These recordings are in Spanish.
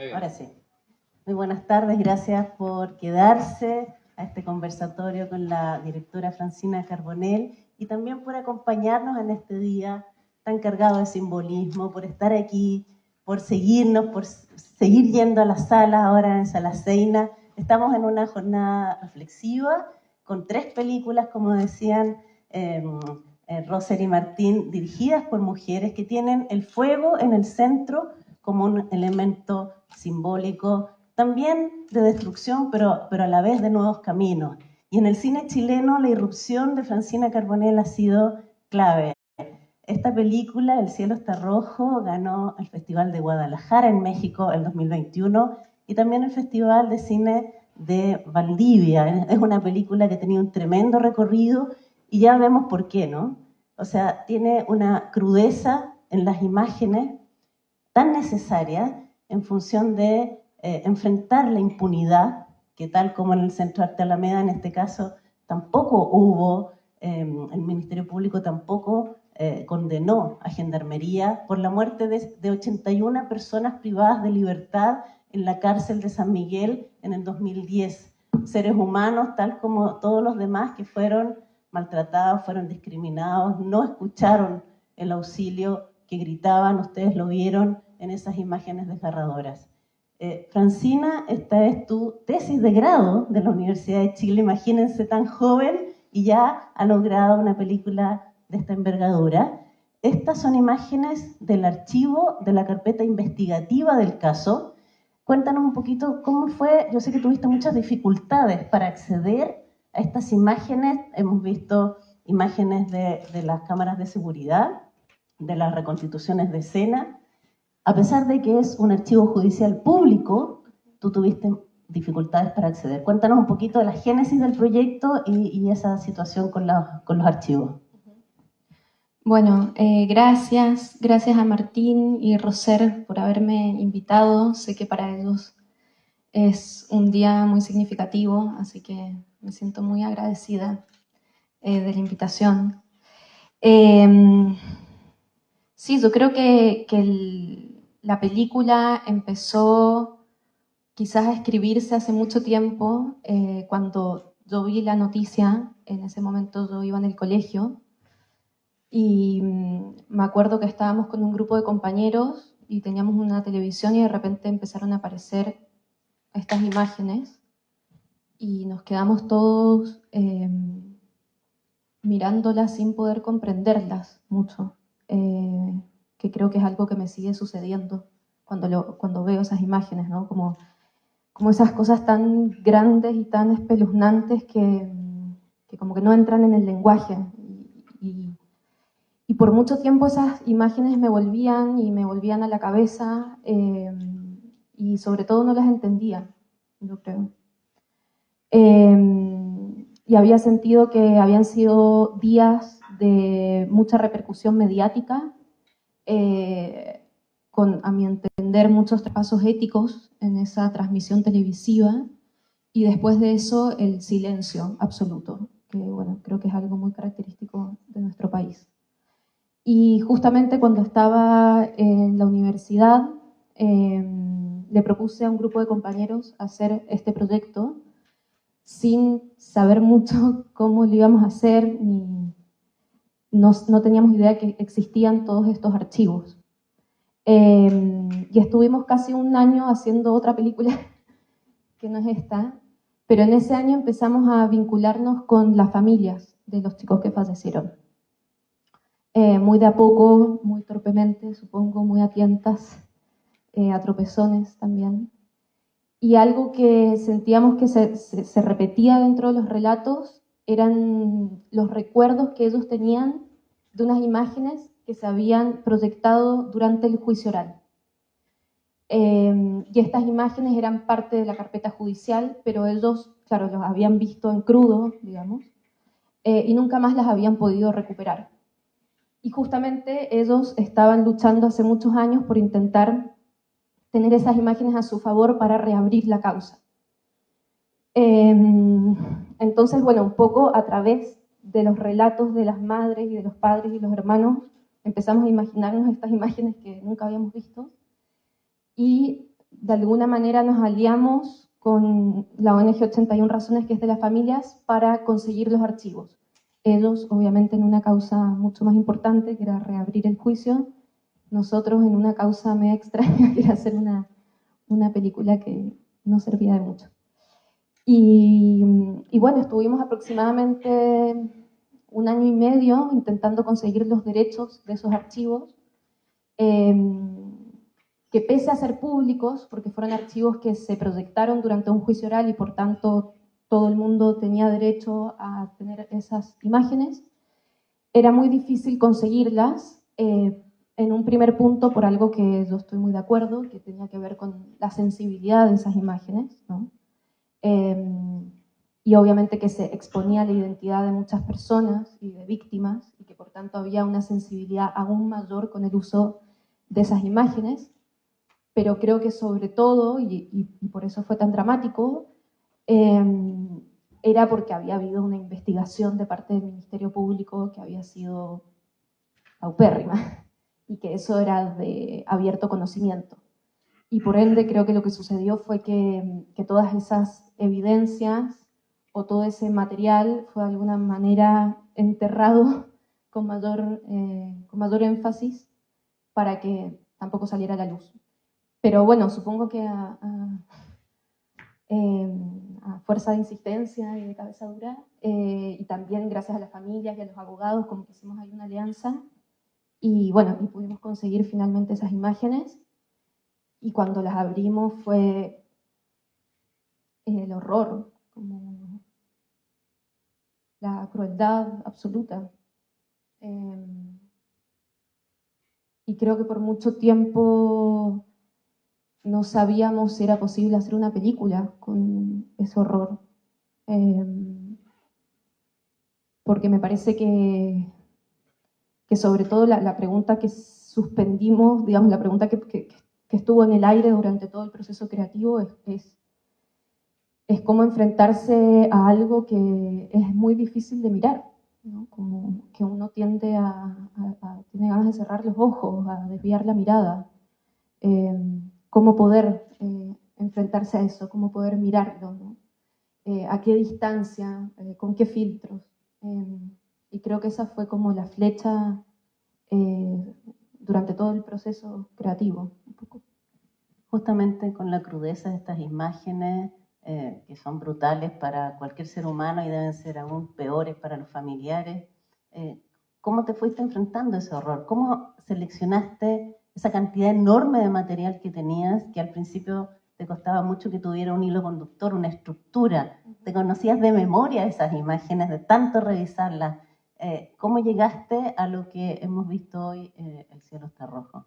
Ahora sí. Muy buenas tardes, gracias por quedarse a este conversatorio con la directora Francina Carbonell y también por acompañarnos en este día tan cargado de simbolismo, por estar aquí, por seguirnos, por seguir yendo a las salas, ahora en Sala Seina. Estamos en una jornada reflexiva con 3 películas, como decían Roser y Martín, dirigidas por mujeres que tienen el fuego en el centro como un elemento simbólico, también de destrucción, pero a la vez de nuevos caminos. Y en el cine chileno la irrupción de Francina Carbonell ha sido clave. Esta película, El cielo está rojo, ganó el Festival de Guadalajara en México el 2021 y también el Festival de Cine de Valdivia. Es una película que tenía un tremendo recorrido y ya vemos por qué, ¿no? O sea, tiene una crudeza en las imágenes tan necesaria en función de enfrentar la impunidad, que tal como en el Centro Arte Alameda, en este caso, tampoco hubo, el Ministerio Público tampoco condenó a Gendarmería por la muerte de 81 personas privadas de libertad en la cárcel de San Miguel en el 2010. Seres humanos, tal como todos los demás que fueron maltratados, fueron discriminados, no escucharon el auxilio que gritaban, ustedes lo vieron en esas imágenes desgarradoras. Francina, esta es tu tesis de grado de la Universidad de Chile, imagínense tan joven y ya ha logrado una película de esta envergadura. Estas son imágenes del archivo de la carpeta investigativa del caso. Cuéntanos un poquito cómo fue, yo sé que tuviste muchas dificultades para acceder a estas imágenes, hemos visto imágenes de las cámaras de seguridad, de las reconstituciones de escena. A pesar de que es un archivo judicial público, tú tuviste dificultades para acceder. Cuéntanos un poquito de la génesis del proyecto y esa situación con los archivos. Bueno, gracias a Martín y Roser por haberme invitado. Sé que para ellos es un día muy significativo, así que me siento muy agradecida de la invitación. Sí, yo creo que la película empezó quizás a escribirse hace mucho tiempo, cuando yo vi la noticia. En ese momento yo iba en el colegio y me acuerdo que estábamos con un grupo de compañeros y teníamos una televisión y de repente empezaron a aparecer estas imágenes y nos quedamos todos mirándolas sin poder comprenderlas mucho, que creo que es algo que me sigue sucediendo cuando veo esas imágenes, ¿no? Como esas cosas tan grandes y tan espeluznantes que como que no entran en el lenguaje. Y por mucho tiempo esas imágenes me volvían a la cabeza, y sobre todo no las entendía, yo creo. Y había sentido que habían sido días de mucha repercusión mediática, con, a mi entender, muchos pasos éticos en esa transmisión televisiva, y después de eso el silencio absoluto, que bueno, creo que es algo muy característico de nuestro país. Y justamente cuando estaba en la universidad, le propuse a un grupo de compañeros hacer este proyecto sin saber mucho cómo lo íbamos a hacer, ni no teníamos idea que existían todos estos archivos. Y estuvimos casi un año haciendo otra película, que no es esta, pero en ese año empezamos a vincularnos con las familias de los chicos que fallecieron. Muy de a poco, muy torpemente, supongo, muy a tientas, a tropezones también. Y algo que sentíamos que se repetía dentro de los relatos eran los recuerdos que ellos tenían de unas imágenes que se habían proyectado durante el juicio oral. Y estas imágenes eran parte de la carpeta judicial, pero ellos, claro, los habían visto en crudo, digamos, y nunca más las habían podido recuperar. Y justamente ellos estaban luchando hace muchos años por intentar tener esas imágenes a su favor para reabrir la causa. Entonces, bueno, un poco a través de los relatos de las madres y de los padres y los hermanos, empezamos a imaginarnos estas imágenes que nunca habíamos visto, y de alguna manera nos aliamos con la ONG 81 Razones, que es de las familias, para conseguir los archivos. Ellos, obviamente, en una causa mucho más importante, que era reabrir el juicio, nosotros en una causa media extraña, que era hacer una película que no servía de mucho. Y bueno, estuvimos aproximadamente 1 año y medio intentando conseguir los derechos de esos archivos, que pese a ser públicos, porque fueron archivos que se proyectaron durante un juicio oral y por tanto todo el mundo tenía derecho a tener esas imágenes, era muy difícil conseguirlas, en un primer punto por algo que yo estoy muy de acuerdo, que tenía que ver con la sensibilidad de esas imágenes, ¿no? Y obviamente que se exponía la identidad de muchas personas y de víctimas, y que por tanto había una sensibilidad aún mayor con el uso de esas imágenes. Pero creo que sobre todo, y por eso fue tan dramático, era porque había habido una investigación de parte del Ministerio Público que había sido paupérrima, y que eso era de abierto conocimiento. Y por ende creo que lo que sucedió fue que todas esas evidencias o todo ese material fue de alguna manera enterrado con mayor énfasis para que tampoco saliera a la luz. Pero bueno, supongo que a fuerza de insistencia y de cabeza dura, y también gracias a las familias y a los abogados, como que hicimos ahí una alianza, y bueno, y pudimos conseguir finalmente esas imágenes, y cuando las abrimos fue el horror, como la crueldad absoluta. Y creo que por mucho tiempo no sabíamos si era posible hacer una película con ese horror. Porque me parece que sobre todo la pregunta que suspendimos, digamos, la pregunta que estuvo en el aire durante todo el proceso creativo es cómo enfrentarse a algo que es muy difícil de mirar, ¿no? Como que uno tiende tiene ganas de cerrar los ojos, a desviar la mirada. Cómo poder enfrentarse a eso, cómo poder mirarlo, ¿no? A qué distancia, con qué filtros. Y creo que esa fue como la flecha durante todo el proceso creativo. Un poco. Justamente con la crudeza de estas imágenes, que son brutales para cualquier ser humano y deben ser aún peores para los familiares, ¿cómo te fuiste enfrentando a ese horror? ¿Cómo seleccionaste esa cantidad enorme de material que tenías, que al principio te costaba mucho que tuviera un hilo conductor, una estructura? Te conocías de memoria esas imágenes, de tanto revisarlas. ¿Cómo llegaste a lo que hemos visto hoy, El cielo está rojo?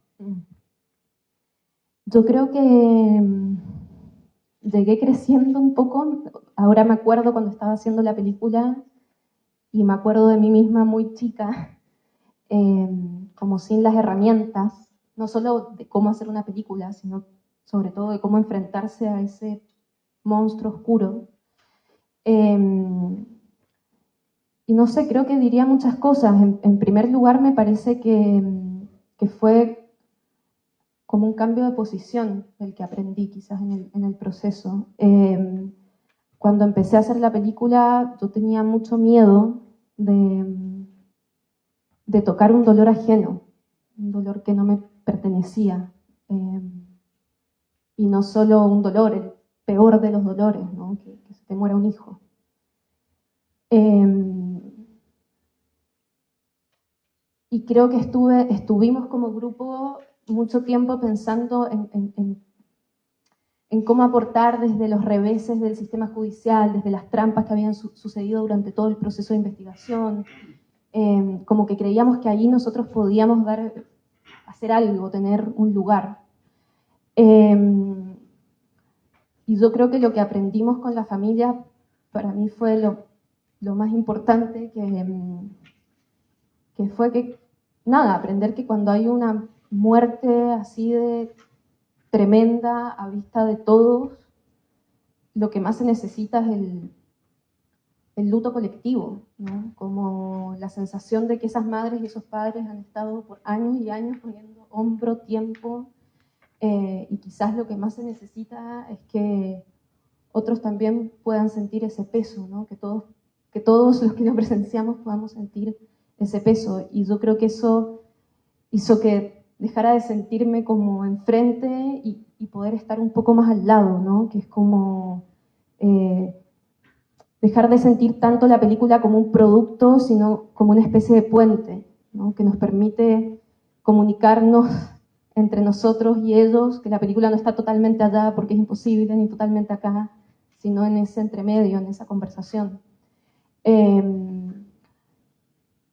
Yo creo que llegué creciendo un poco. Ahora me acuerdo cuando estaba haciendo la película y me acuerdo de mí misma muy chica, como sin las herramientas, no solo de cómo hacer una película, sino sobre todo de cómo enfrentarse a ese monstruo oscuro. Y no sé, creo que diría muchas cosas. En primer lugar, me parece que fue como un cambio de posición el que aprendí quizás en el proceso. Cuando empecé a hacer la película, yo tenía mucho miedo de tocar un dolor ajeno, un dolor que no me pertenecía. Y no solo un dolor, el peor de los dolores, ¿no? Que se te muera un hijo. Y creo que estuvimos como grupo mucho tiempo pensando en cómo aportar desde los reveses del sistema judicial, desde las trampas que habían sucedido durante todo el proceso de investigación, como que creíamos que allí nosotros podíamos hacer algo, tener un lugar. Y yo creo que lo que aprendimos con la familia, para mí fue lo más importante, que fue que, nada, aprender que cuando hay una muerte así de tremenda a vista de todos, lo que más se necesita es el luto colectivo, ¿no? Como la sensación de que esas madres y esos padres han estado por años y años poniendo hombro, tiempo, y quizás lo que más se necesita es que otros también puedan sentir ese peso, ¿no? Que todos los que lo presenciamos podamos sentir ese peso. Y yo creo que eso hizo que dejara de sentirme como enfrente y poder estar un poco más al lado, ¿no? Que es como dejar de sentir tanto la película como un producto, sino como una especie de puente, ¿no? Que nos permite comunicarnos entre nosotros y ellos, que la película no está totalmente allá porque es imposible, ni totalmente acá, sino en ese entremedio, en esa conversación.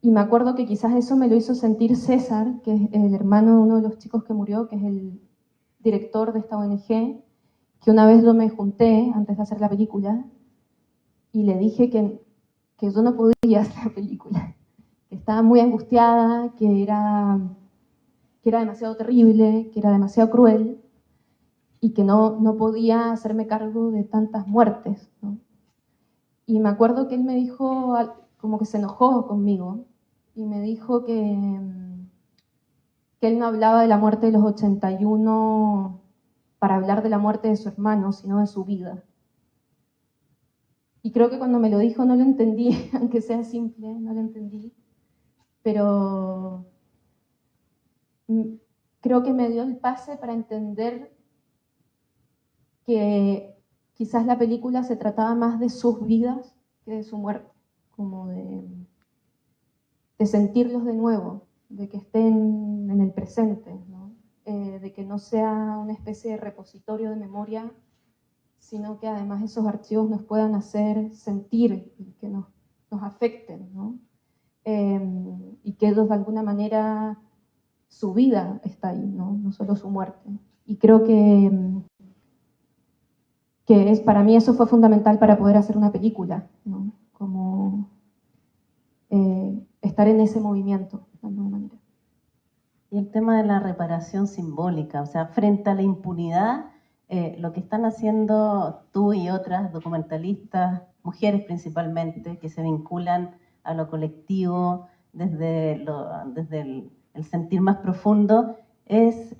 Y me acuerdo que quizás eso me lo hizo sentir César, que es el hermano de uno de los chicos que murió, que es el director de esta ONG, que una vez yo me junté antes de hacer la película y le dije que yo no podía hacer la película, que estaba muy angustiada, que era demasiado terrible, que era demasiado cruel y que no podía hacerme cargo de tantas muertes, ¿no? Y me acuerdo que él me dijo, como que se enojó conmigo, y me dijo que él no hablaba de la muerte de los 81 para hablar de la muerte de su hermano, sino de su vida. Y creo que cuando me lo dijo no lo entendí, aunque sea simple, no lo entendí, pero creo que me dio el pase para entender que quizás la película se trataba más de sus vidas que de su muerte, como de sentirlos de nuevo, de que estén en el presente, ¿no? De que no sea una especie de repositorio de memoria, sino que además esos archivos nos puedan hacer sentir y que nos afecten, ¿no? Y que ellos de alguna manera, su vida está ahí, ¿no? No solo su muerte. Y creo que para mí eso fue fundamental para poder hacer una película, ¿no? Como estar en ese movimiento, de alguna manera. Y el tema de la reparación simbólica, o sea, frente a la impunidad, lo que están haciendo tú y otras documentalistas, mujeres principalmente, que se vinculan a lo colectivo desde el sentir más profundo, es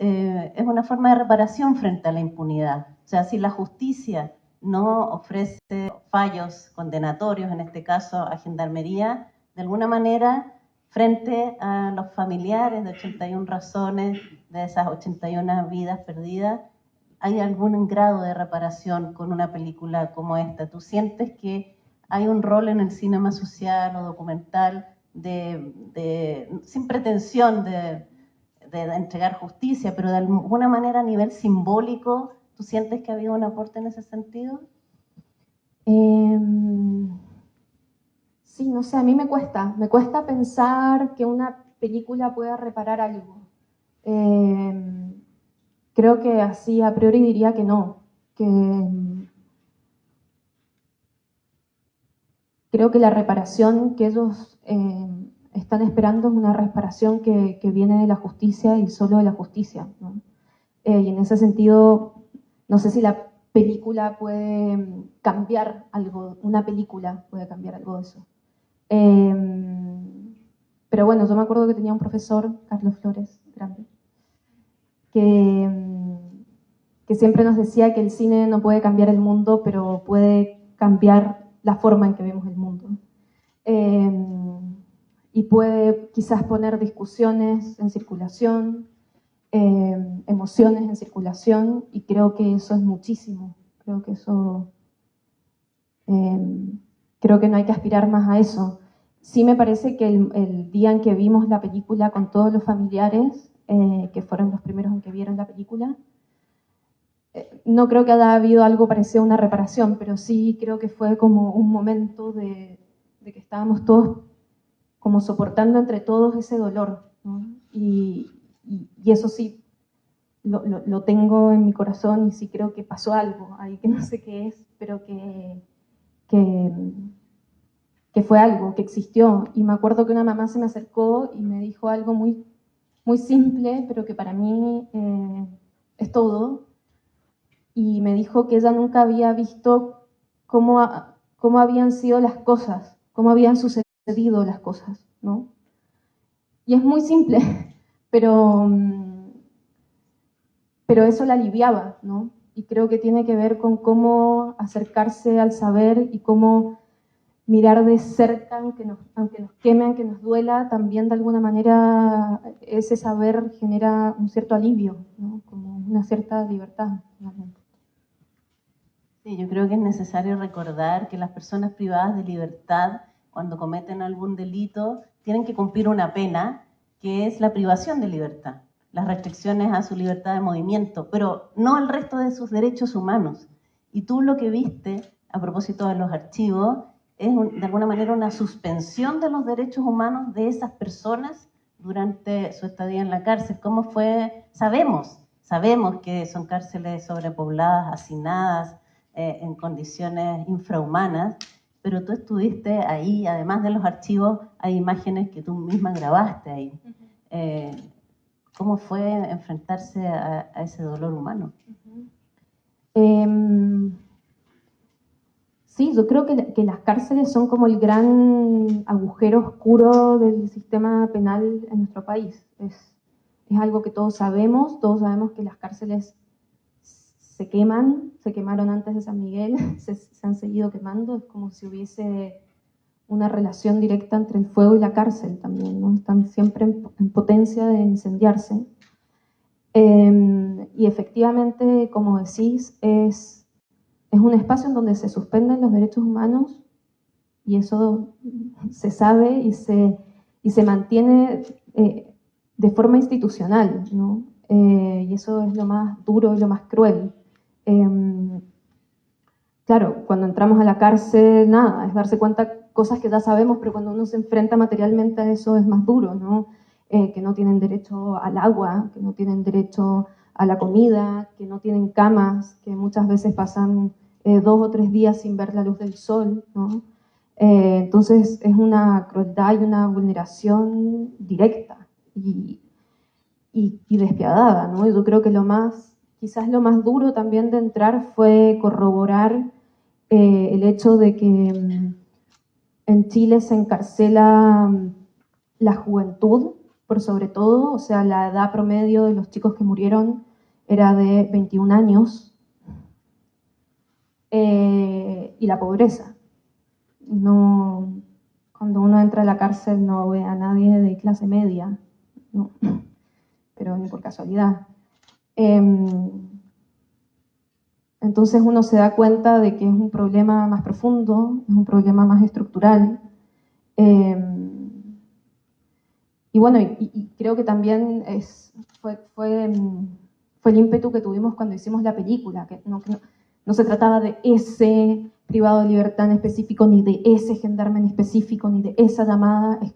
una forma de reparación frente a la impunidad. O sea, si la justicia no ofrece fallos condenatorios, en este caso a Gendarmería, de alguna manera, frente a los familiares de 81 razones, de esas 81 vidas perdidas, ¿hay algún grado de reparación con una película como esta? ¿Tú sientes que hay un rol en el cine más social o documental sin pretensión de entregar justicia, pero de alguna manera a nivel simbólico, ¿tú sientes que ha habido un aporte en ese sentido? Sí, no sé, a mí me cuesta pensar que una película pueda reparar algo. Creo que así a priori diría que no, creo que la reparación que ellos están esperando es una reparación que viene de la justicia y solo de la justicia, ¿no? Y en ese sentido, no sé si la película puede cambiar algo, una película puede cambiar algo de eso. Pero bueno, yo me acuerdo que tenía un profesor, Carlos Flores, grande, que siempre nos decía que el cine no puede cambiar el mundo, pero puede cambiar la forma en que vemos el mundo. Y puede quizás poner discusiones en circulación, emociones en circulación, y creo que eso es muchísimo. Creo que no hay que aspirar más a eso. Sí me parece que el día en que vimos la película con todos los familiares, que fueron los primeros en que vieron la película, no creo que haya habido algo parecido a una reparación, pero sí creo que fue como un momento de que estábamos todos como soportando entre todos ese dolor, ¿no? Y eso sí lo tengo en mi corazón y sí creo que pasó algo ahí que no sé qué es, pero que fue algo que existió. Y me acuerdo que una mamá se me acercó y me dijo algo muy, muy simple, pero que para mí es todo. Y me dijo que ella nunca había visto cómo habían sido las cosas, cómo habían sucedido las cosas, ¿no? Y es muy simple, pero pero eso la aliviaba, ¿no? Y creo que tiene que ver con cómo acercarse al saber y cómo mirar de cerca, aunque nos queme, aunque nos duela, también de alguna manera ese saber genera un cierto alivio, ¿no? Como una cierta libertad, realmente. Sí, yo creo que es necesario recordar que las personas privadas de libertad, cuando cometen algún delito, tienen que cumplir una pena, que es la privación de libertad, las restricciones a su libertad de movimiento, pero no al resto de sus derechos humanos. Y tú lo que viste, a propósito de los archivos, es de alguna manera una suspensión de los derechos humanos de esas personas durante su estadía en la cárcel. ¿Cómo fue? Sabemos que son cárceles sobrepobladas, hacinadas, en condiciones infrahumanas, pero tú estuviste ahí, además de los archivos, hay imágenes que tú misma grabaste ahí. ¿Cómo fue enfrentarse a ese dolor humano? Sí, yo creo que las cárceles son como el gran agujero oscuro del sistema penal en nuestro país. Es algo que todos sabemos que las cárceles se queman, se quemaron antes de San Miguel, se han seguido quemando, es como si hubiese una relación directa entre el fuego y la cárcel también, ¿no? Están siempre en potencia de incendiarse. Y efectivamente, como decís, es un espacio en donde se suspenden los derechos humanos y eso se sabe y se mantiene de forma institucional, ¿no? Y eso es lo más duro y lo más cruel. Claro, cuando entramos a la cárcel, nada, es darse cuenta cosas que ya sabemos, pero cuando uno se enfrenta materialmente a eso es más duro, ¿no? Que no tienen derecho al agua, que no tienen derecho a la comida, que no tienen camas, que muchas veces pasan 2 o 3 días sin ver la luz del sol, ¿no? Entonces es una crueldad y una vulneración directa y despiadada, ¿no? Yo creo que quizás lo más duro también de entrar fue corroborar el hecho de que en Chile se encarcela la juventud, por sobre todo, o sea, la edad promedio de los chicos que murieron era de 21 años, y la pobreza. No, cuando uno entra a la cárcel no ve a nadie de clase media, no, pero ni por casualidad. Entonces uno se da cuenta de que es un problema más profundo, es un problema más estructural. Y bueno, y creo que también fue el ímpetu que tuvimos cuando hicimos la película, que no se trataba de ese privado de libertad en específico, ni de ese gendarme en específico, ni de esa llamada, es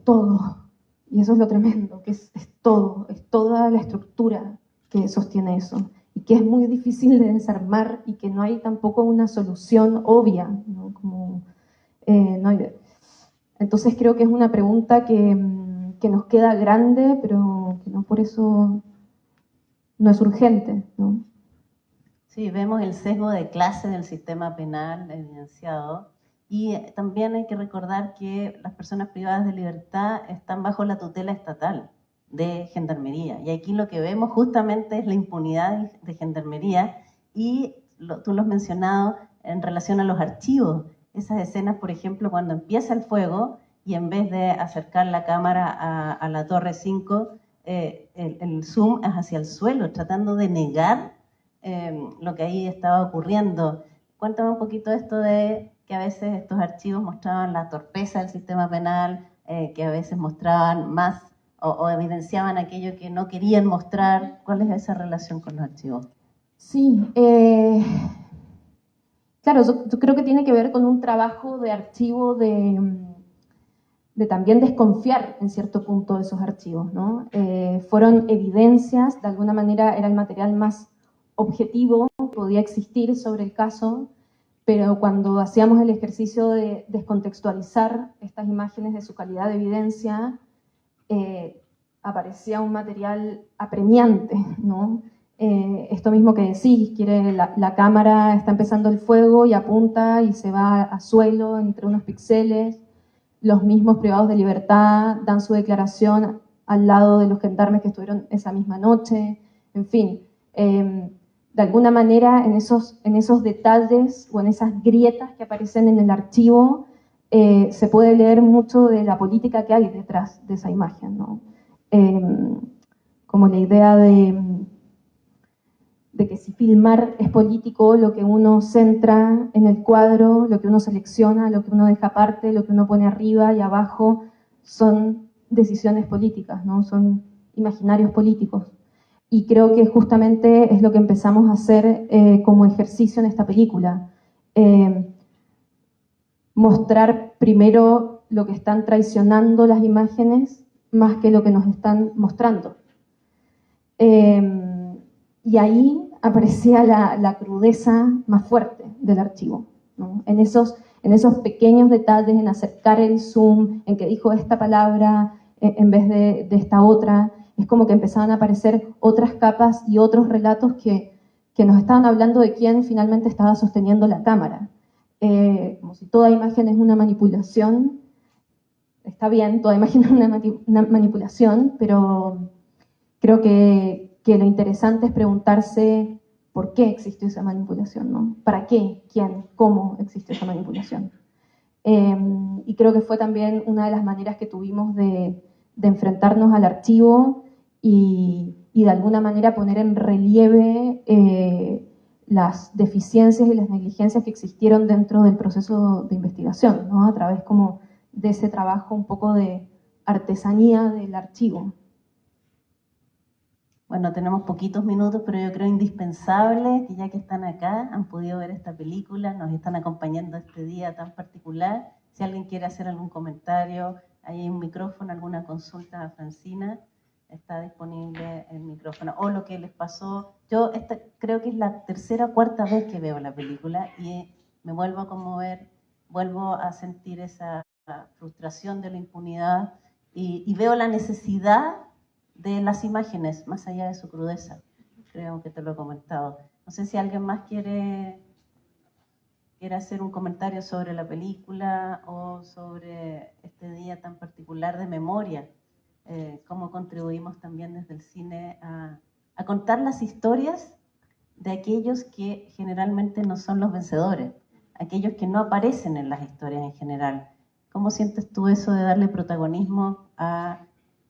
todo. Y eso es lo tremendo, que es todo, es toda la estructura que sostiene eso. Y que es muy difícil de desarmar y que no hay tampoco una solución obvia, ¿no? No hay. Entonces creo que es una pregunta que nos queda grande, pero que no por eso no es urgente, ¿no? Sí, vemos el sesgo de clase del sistema penal evidenciado y también hay que recordar que las personas privadas de libertad están bajo la tutela estatal de Gendarmería y aquí lo que vemos justamente es la impunidad de Gendarmería y tú lo has mencionado en relación a los archivos, esas escenas, por ejemplo, cuando empieza el fuego y en vez de acercar la cámara a la torre 5, el zoom es hacia el suelo, tratando de negar lo que ahí estaba ocurriendo. Cuéntame un poquito esto de que a veces estos archivos mostraban la torpeza del sistema penal, que a veces mostraban más o evidenciaban aquello que no querían mostrar. ¿Cuál es esa relación con los archivos? Sí, claro, yo creo que tiene que ver con un trabajo de archivo de también desconfiar en cierto punto de esos archivos, ¿no? Fueron evidencias, de alguna manera era el material más objetivo que podía existir sobre el caso, pero cuando hacíamos el ejercicio de descontextualizar estas imágenes de su calidad de evidencia, aparecía un material apremiante, ¿no? Esto mismo que decís, la cámara está empezando el fuego y apunta y se va a suelo entre unos píxeles. Los mismos privados de libertad dan su declaración al lado de los gendarmes que estuvieron esa misma noche. En fin, de alguna manera en esos detalles o en esas grietas que aparecen en el archivo se puede leer mucho de la política que hay detrás de esa imagen, ¿no? Como la idea de que si filmar es político, lo que uno centra en el cuadro, lo que uno selecciona, lo que uno deja aparte, lo que uno pone arriba y abajo, son decisiones políticas, ¿no? Son imaginarios políticos. Y creo que justamente es lo que empezamos a hacer como ejercicio en esta película. Mostrar primero lo que están traicionando las imágenes más que lo que nos están mostrando. Y ahí aparecía la crudeza más fuerte del archivo, ¿no? En esos pequeños detalles, en acercar el zoom, en que dijo esta palabra en vez de esta otra, es como que empezaban a aparecer otras capas y otros relatos que nos estaban hablando de quién finalmente estaba sosteniendo la cámara. Como si toda imagen es una manipulación. Está bien, toda imagen es una manipulación, pero creo que lo interesante es preguntarse por qué existe esa manipulación, ¿no? ¿Para qué? ¿Quién? ¿Cómo existe esa manipulación? Y creo que fue también una de las maneras que tuvimos de enfrentarnos al archivo y de alguna manera poner en relieve las deficiencias y las negligencias que existieron dentro del proceso de investigación, ¿no? A través como de ese trabajo un poco de artesanía del archivo. Bueno, tenemos poquitos minutos, pero yo creo indispensable que ya que están acá, han podido ver esta película, nos están acompañando este día tan particular. Si alguien quiere hacer algún comentario, hay un micrófono, alguna consulta a Francina, está disponible el micrófono. O lo que les pasó, yo creo que es la tercera o cuarta vez que veo la película y me vuelvo a conmover, vuelvo a sentir esa frustración de la impunidad y veo la necesidad de las imágenes, más allá de su crudeza. Creo que te lo he comentado. No sé si alguien más quiere hacer un comentario sobre la película o sobre este día tan particular de memoria. Cómo contribuimos también desde el cine a contar las historias de aquellos que generalmente no son los vencedores, aquellos que no aparecen en las historias en general. ¿Cómo sientes tú eso de darle protagonismo a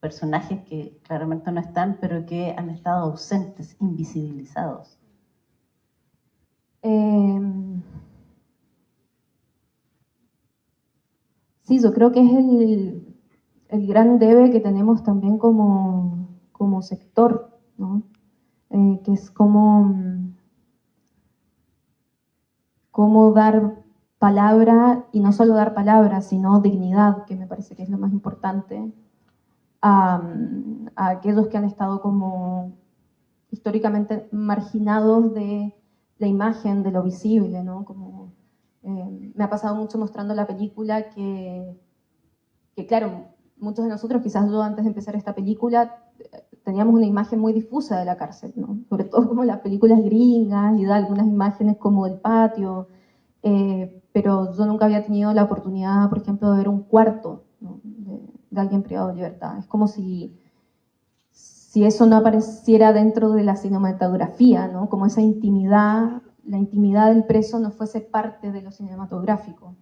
personajes que claramente no están, pero que han estado ausentes, invisibilizados? Sí, yo creo que es el gran debe que tenemos también como sector, ¿no? Que es cómo dar palabra, y no solo dar palabra, sino dignidad, que me parece que es lo más importante, a aquellos que han estado como históricamente marginados de la imagen, de lo visible, ¿no? Como, me ha pasado mucho mostrando la película que claro, muchos de nosotros, quizás yo antes de empezar esta película, teníamos una imagen muy difusa de la cárcel, ¿no? Sobre todo como las películas gringas y da algunas imágenes como del patio, pero yo nunca había tenido la oportunidad, por ejemplo, de ver un cuarto, ¿no? de alguien privado de libertad. Es como si eso no apareciera dentro de la cinematografía, ¿no? Como esa intimidad, la intimidad del preso no fuese parte de lo cinematográfico.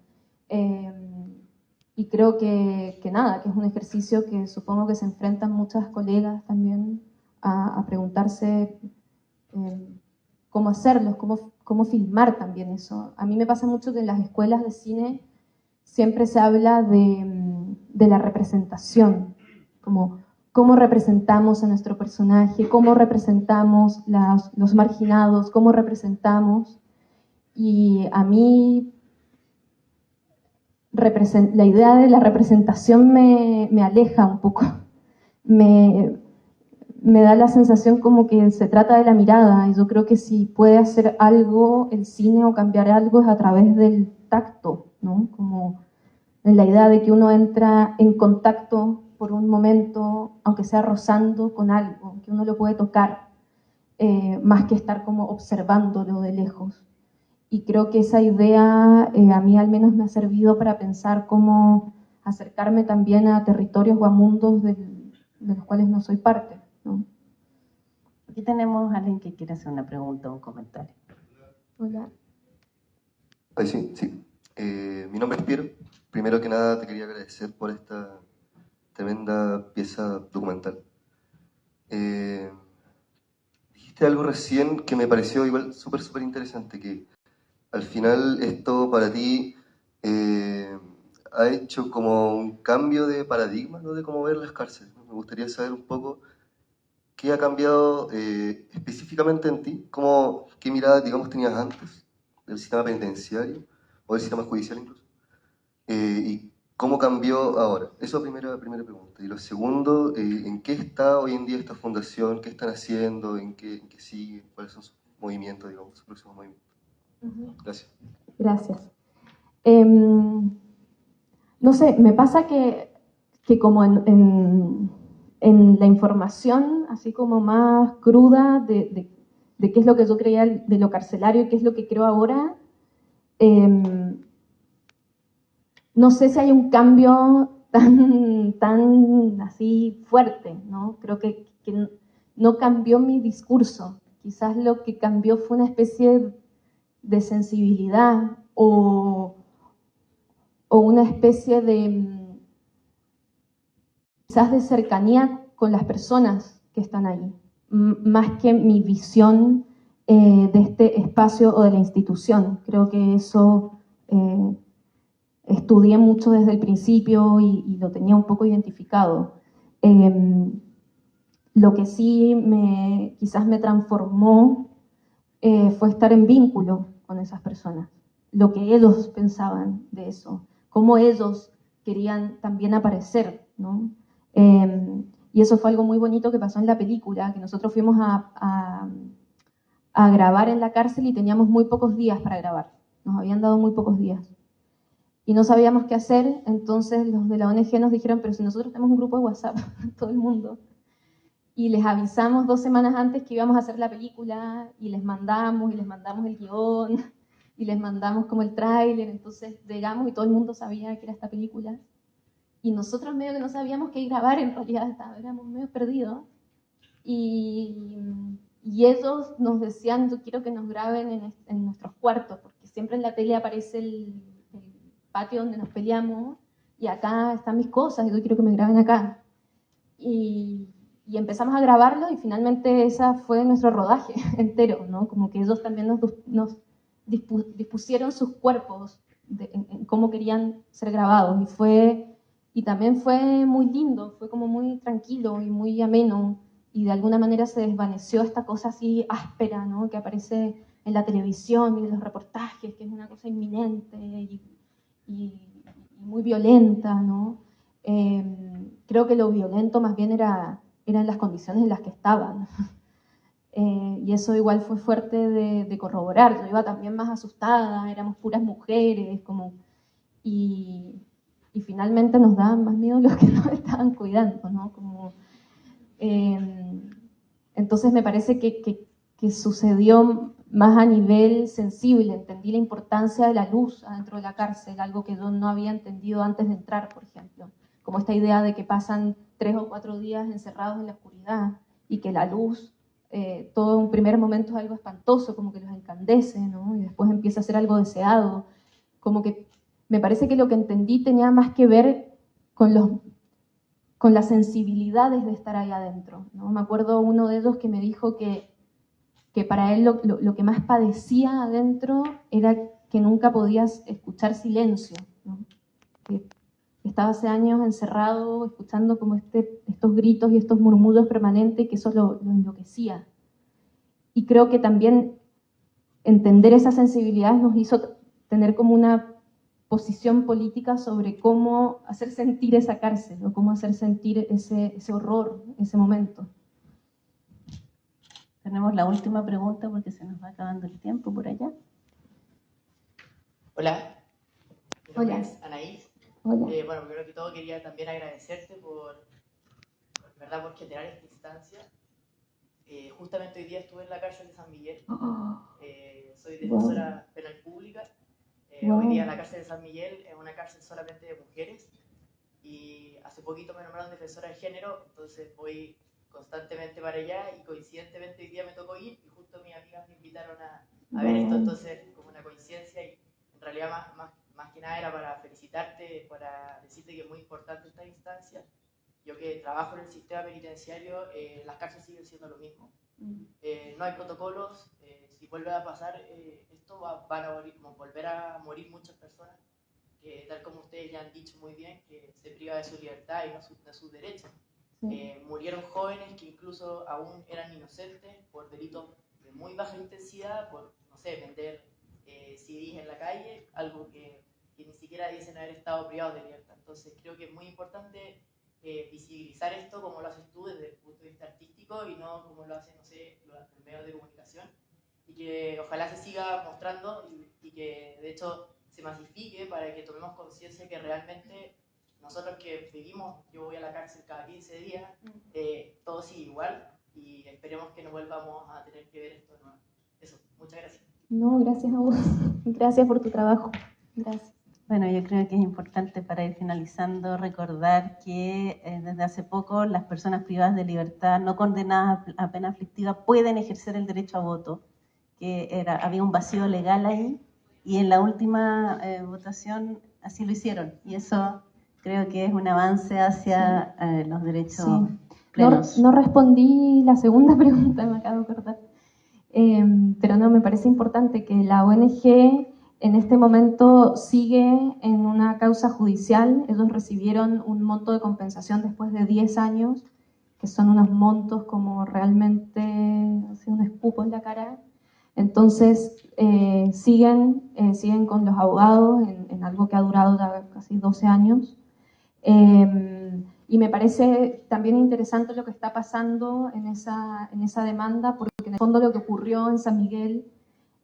Y creo que nada, que es un ejercicio que supongo que se enfrentan muchas colegas también a preguntarse cómo hacerlos, cómo filmar también eso. A mí me pasa mucho que en las escuelas de cine siempre se habla de la representación, como cómo representamos a nuestro personaje, cómo representamos los marginados, cómo representamos. Y a mí la idea de la representación me aleja un poco. Me da la sensación como que se trata de la mirada, y yo creo que si puede hacer algo el cine o cambiar algo es a través del tacto, ¿no? Como en la idea de que uno entra en contacto por un momento, aunque sea rozando con algo, que uno lo puede tocar, más que estar como observándolo de lejos. Y creo que esa idea a mí al menos me ha servido para pensar cómo acercarme también a territorios o a mundos de los cuales no soy parte, ¿no? Aquí tenemos a alguien que quiere hacer una pregunta o un comentario. Hola. Ay, sí, sí. Mi nombre es Piero. Primero que nada te quería agradecer por esta tremenda pieza documental. Dijiste algo recién que me pareció igual súper interesante, que al final esto para ti ha hecho como un cambio de paradigma, ¿no? De cómo ver las cárceles, ¿no? Me gustaría saber un poco qué ha cambiado específicamente en ti, qué mirada, digamos, tenías antes del sistema penitenciario o del sistema judicial incluso, y cómo cambió ahora. Esa es la primera pregunta. Y lo segundo, ¿en qué está hoy en día esta fundación? ¿Qué están haciendo? ¿En qué sigue? ¿Cuáles son sus movimientos, digamos, sus próximos movimientos? Gracias. Gracias. No sé, me pasa que como en la información, así como más cruda de qué es lo que yo creía de lo carcelario y qué es lo que creo ahora, no sé si hay un cambio tan así fuerte, ¿no? Creo que no cambió mi discurso. Quizás lo que cambió fue una especie de sensibilidad o una especie de quizás de cercanía con las personas que están ahí, más que mi visión de este espacio o de la institución. Creo que eso estudié mucho desde el principio y lo tenía un poco identificado. Lo que sí quizás me transformó fue estar en vínculo con esas personas, lo que ellos pensaban de eso, cómo ellos querían también aparecer, ¿no? Y eso fue algo muy bonito que pasó en la película, que nosotros fuimos a grabar en la cárcel y teníamos muy pocos días para grabar, nos habían dado muy pocos días. Y no sabíamos qué hacer, entonces los de la ONG nos dijeron, pero si nosotros tenemos un grupo de WhatsApp, todo el mundo, y les avisamos 2 semanas antes que íbamos a hacer la película y les mandamos el guión y les mandamos como el tráiler, entonces llegamos y todo el mundo sabía que era esta película y nosotros medio que no sabíamos qué grabar, en realidad éramos medio perdidos y ellos nos decían, yo quiero que nos graben en nuestros cuartos, porque siempre en la tele aparece el patio donde nos peleamos y acá están mis cosas y yo quiero que me graben acá. Y empezamos a grabarlo y finalmente ese fue nuestro rodaje entero, ¿no? Como que ellos también nos dispusieron sus cuerpos en cómo querían ser grabados y también fue muy lindo, fue como muy tranquilo y muy ameno y de alguna manera se desvaneció esta cosa así áspera, ¿no? Que aparece en la televisión y en los reportajes, que es una cosa inminente y muy violenta, ¿no? Creo que lo violento más bien eran las condiciones en las que estaban. Y eso igual fue fuerte de corroborar. Yo iba también más asustada, éramos puras mujeres, y finalmente nos daban más miedo los que nos estaban cuidando, ¿no? Entonces me parece que sucedió más a nivel sensible, entendí la importancia de la luz adentro de la cárcel, algo que yo no había entendido antes de entrar, por ejemplo, como esta idea de que pasan 3 o 4 días encerrados en la oscuridad y que la luz, todo en un primer momento es algo espantoso, como que los encandece, ¿no? Y después empieza a ser algo deseado, como que me parece que lo que entendí tenía más que ver con las sensibilidades de estar ahí adentro, ¿no? Me acuerdo uno de ellos que me dijo que para él lo que más padecía adentro era que nunca podías escuchar silencio, ¿no? Que estaba hace años encerrado, escuchando como estos gritos y estos murmullos permanentes, que eso lo enloquecía. Y creo que también entender esas sensibilidades nos hizo tener como una posición política sobre cómo hacer sentir esa cárcel o cómo hacer sentir ese horror, ese momento. Tenemos la última pregunta porque se nos va acabando el tiempo por allá. Hola, mi nombre Hola. es Anaís. Hola. Bueno, primero que todo quería también agradecerte por generar esta instancia. Justamente hoy día estuve en la cárcel de San Miguel. Soy defensora penal pública. Hoy día la cárcel de San Miguel es una cárcel solamente de mujeres y hace poquito me nombraron defensora de género, entonces voy constantemente para allá y coincidentemente hoy día me tocó ir y justo mis amigas me invitaron a ver esto, entonces como una coincidencia y en realidad más que nada era para felicitarte, para decirte que es muy importante esta instancia. Yo que trabajo en el sistema penitenciario, las cárceles siguen siendo lo mismo. No hay protocolos, si vuelve a pasar esto van a volver a morir muchas personas, que tal como ustedes ya han dicho muy bien, que se priva de su libertad y no de sus derechos. Murieron jóvenes que incluso aún eran inocentes por delitos de muy baja intensidad, por, no sé, vender CDs en la calle, algo que ni siquiera dicen haber estado privados de libertad. Entonces creo que es muy importante visibilizar esto como lo haces tú desde el punto de vista artístico y no como lo hacen, no sé, los medios de comunicación, y que ojalá se siga mostrando y que de hecho se masifique para que tomemos conciencia que realmente nosotros que vivimos, yo voy a la cárcel cada 15 días, todo sigue igual y esperemos que no volvamos a tener que ver esto de nuevo. Eso, muchas gracias. No, gracias a vos. Gracias por tu trabajo. Gracias. Bueno, yo creo que es importante para ir finalizando recordar que desde hace poco las personas privadas de libertad no condenadas a pena aflictiva pueden ejercer el derecho a voto, que había un vacío legal ahí y en la última votación así lo hicieron y eso creo que es un avance hacia los derechos plenos. No respondí la segunda pregunta, me acabo de acordar, pero no, me parece importante que la ONG en este momento sigue en una causa judicial. Ellos recibieron un monto de compensación después de 10 años, que son unos montos como realmente así un escupo en la cara. Entonces siguen con los abogados en algo que ha durado ya casi 12 años. Y me parece también interesante lo que está pasando en esa demanda, porque en el fondo lo que ocurrió en San Miguel,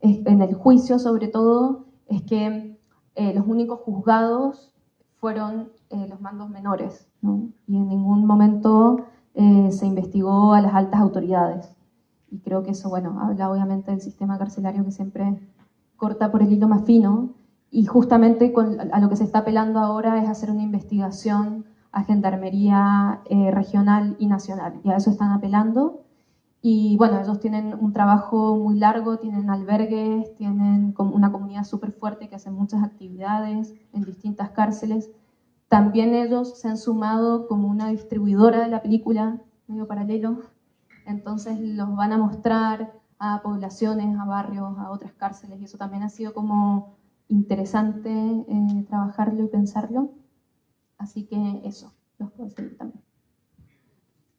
en el juicio sobre todo, es que los únicos juzgados fueron los mandos menores, ¿no? Y en ningún momento se investigó a las altas autoridades. Y creo que eso, bueno, habla obviamente del sistema carcelario que siempre corta por el hilo más fino, y justamente a lo que se está apelando ahora es hacer una investigación a Gendarmería regional y nacional, y a eso están apelando. Y bueno, ellos tienen un trabajo muy largo, tienen albergues, tienen una comunidad súper fuerte que hace muchas actividades en distintas cárceles. También ellos se han sumado como una distribuidora de la película, medio paralelo. Entonces los van a mostrar a poblaciones, a barrios, a otras cárceles, y eso también ha sido como interesante trabajarlo y pensarlo. Así que eso, los puedo seguir también.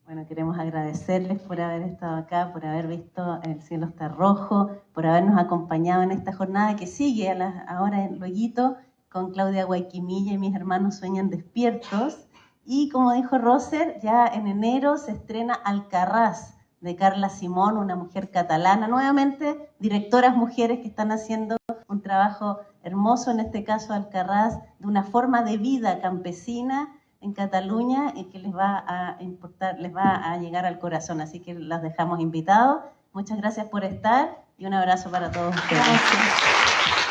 Bueno, queremos agradecerles por haber estado acá, por haber visto El cielo está rojo, por habernos acompañado en esta jornada que sigue ahora en Lueguito con Claudia Guayquimilla y Mis hermanos sueñan despiertos. Y como dijo Roser, ya en enero se estrena Alcarrás, de Carla Simón, una mujer catalana. Nuevamente, directoras mujeres que están haciendo un trabajo hermoso, en este caso Alcarrás, de una forma de vida campesina en Cataluña y que les va a importar, les va a llegar al corazón. Así que los dejamos invitados. Muchas gracias por estar y un abrazo para todos ustedes. Gracias.